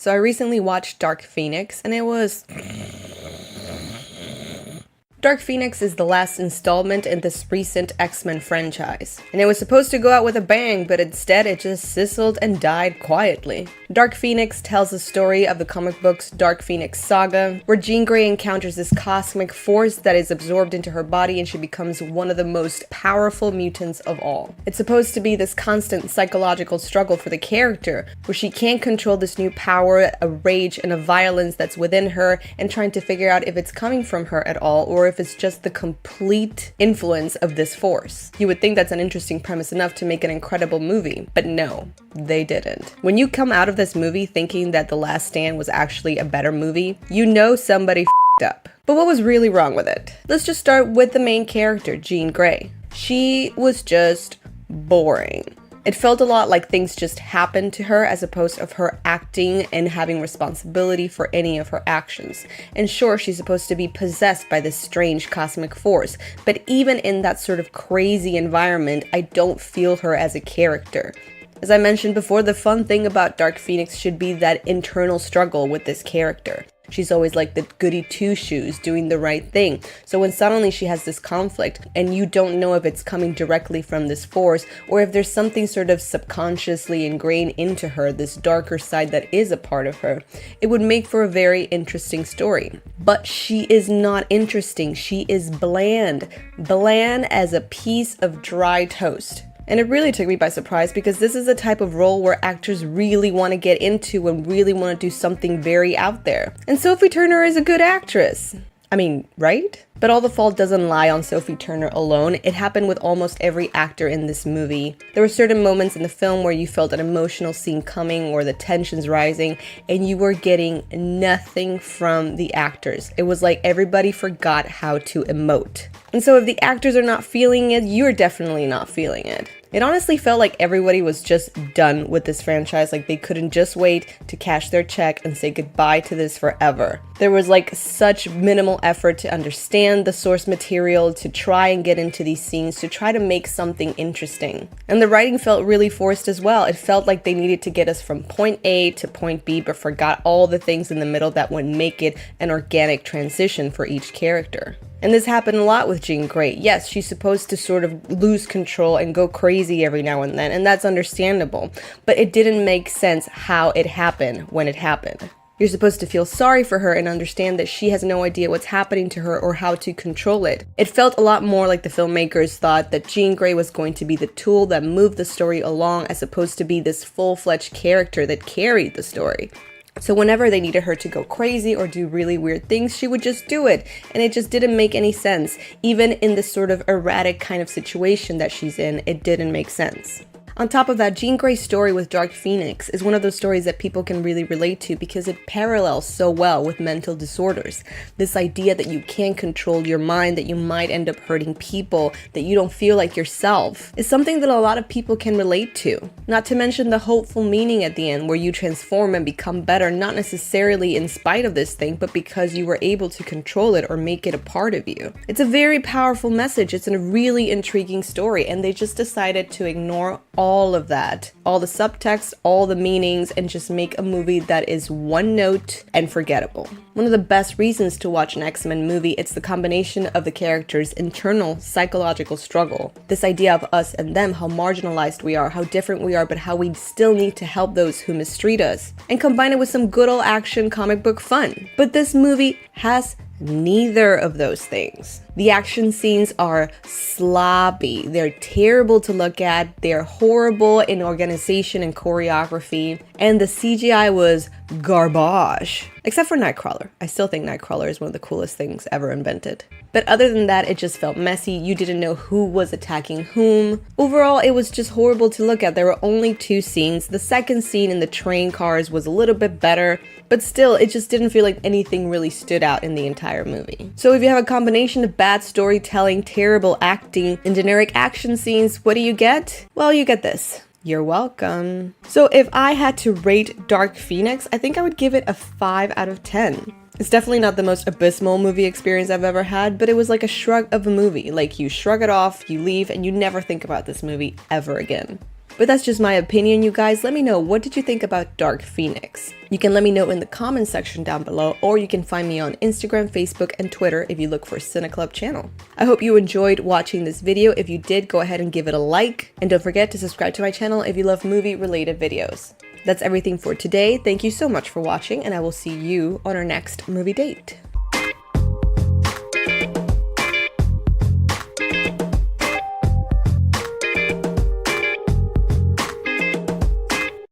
So I recently watched Dark Phoenix, and it was... Dark Phoenix is the last installment in this recent X-Men franchise, and it was supposed to go out with a bang, but instead it just sizzled and died quietly. Dark Phoenix tells the story of the comic book's Dark Phoenix saga, where Jean Grey encounters this cosmic force that is absorbed into her body and she becomes one of the most powerful mutants of all. It's supposed to be this constant psychological struggle for the character, where she can't control this new power, a rage and a violence that's within her, and trying to figure out if it's coming from her at all, or if it's just the complete influence of this force. You would think that's an interesting premise enough to make an incredible movie, but no, they didn't. When you come out of this movie thinking that The Last Stand was actually a better movie, you know somebody f***ed up. But what was really wrong with it? Let's just start with the main character, Jean Grey. She was just boring. It felt a lot like things just happened to her as opposed to her acting and having responsibility for any of her actions. And sure, she's supposed to be possessed by this strange cosmic force, but even in that sort of crazy environment, I don't feel her as a character. As I mentioned before, the fun thing about Dark Phoenix should be that internal struggle with this character. She's always like the goody two-shoes, doing the right thing. So when suddenly she has this conflict and you don't know if it's coming directly from this force or if there's something sort of subconsciously ingrained into her, this darker side that is a part of her, it would make for a very interesting story. But she is not interesting. She is bland. Bland as a piece of dry toast. And it really took me by surprise because this is the type of role where actors really want to get into and really want to do something very out there. And Sophie Turner is a good actress. I mean, right? But all the fault doesn't lie on Sophie Turner alone. It happened with almost every actor in this movie. There were certain moments in the film where you felt an emotional scene coming or the tensions rising and you were getting nothing from the actors. It was like everybody forgot how to emote. And so if the actors are not feeling it, you're definitely not feeling it. It honestly felt like everybody was just done with this franchise, like they couldn't just wait to cash their check and say goodbye to this forever. There was like such minimal effort to understand the source material, to try and get into these scenes, to try to make something interesting. And the writing felt really forced as well. It felt like they needed to get us from point A to point B, but forgot all the things in the middle that would make it an organic transition for each character. And this happened a lot with Jean Grey. Yes, she's supposed to sort of lose control and go crazy every now and then, and that's understandable. But it didn't make sense how it happened when it happened. You're supposed to feel sorry for her and understand that she has no idea what's happening to her or how to control it. It felt a lot more like the filmmakers thought that Jean Grey was going to be the tool that moved the story along as opposed to be this full-fledged character that carried the story. So whenever they needed her to go crazy or do really weird things, she would just do it. And it just didn't make any sense. Even in this sort of erratic kind of situation that she's in, it didn't make sense. On top of that, Jean Grey's story with Dark Phoenix is one of those stories that people can really relate to because it parallels so well with mental disorders. This idea that you can't control your mind, that you might end up hurting people, that you don't feel like yourself, is something that a lot of people can relate to. Not to mention the hopeful meaning at the end where you transform and become better, not necessarily in spite of this thing, but because you were able to control it or make it a part of you. It's a very powerful message. It's a really intriguing story, and they just decided to ignore all of that, all the subtext, all the meanings, and just make a movie that is one note and forgettable. One of the best reasons to watch an X-Men movie, it's the combination of the characters' internal psychological struggle. This idea of us and them, how marginalized we are, how different we are, but how we still need to help those who mistreat us. And combine it with some good old action comic book fun. But this movie has neither of those things. The action scenes are sloppy. They're terrible to look at. They're horrible in organization and choreography. And the CGI was garbage. Except for Nightcrawler. I still think Nightcrawler is one of the coolest things ever invented. But other than that, it just felt messy. You didn't know who was attacking whom. Overall, it was just horrible to look at. There were only 2 scenes. The second scene in the train cars was a little bit better, but still, it just didn't feel like anything really stood out in the entire movie. So if you have a combination of bad storytelling, terrible acting, and generic action scenes, what do you get? Well, you get this. You're welcome. So if I had to rate Dark Phoenix, I think I would give it a 5 out of 10. It's definitely not the most abysmal movie experience I've ever had, but it was like a shrug of a movie. Like you shrug it off, you leave, and you never think about this movie ever again. But that's just my opinion, you guys. Let me know, what did you think about Dark Phoenix? You can let me know in the comment section down below, or you can find me on Instagram, Facebook, and Twitter if you look for Cineclub channel. I hope you enjoyed watching this video. If you did, go ahead and give it a like, and don't forget to subscribe to my channel if you love movie-related videos. That's everything for today. Thank you so much for watching, and I will see you on our next movie date.